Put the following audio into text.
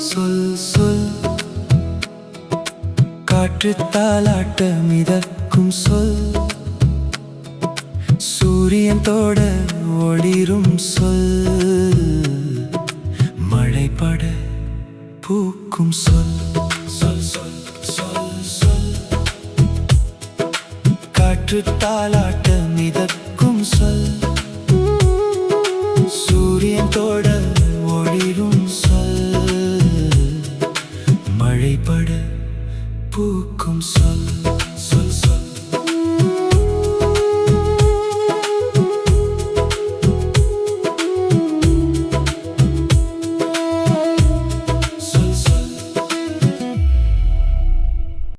சொல் சொல் காற்று தாலாட்ட மிதக்கும் சொல் சூரியன் தோட ஒளிரும் சொல் மழைப்பட பூக்கும் சொல் சொல் சொல் சொல் சொல் காற்று தாலாட்ட மிதக்கும் சொல் சூரியன் தோட ஒளிரும் சொல் மழைப்பட பூக்கும் சொல் சொல் சொல்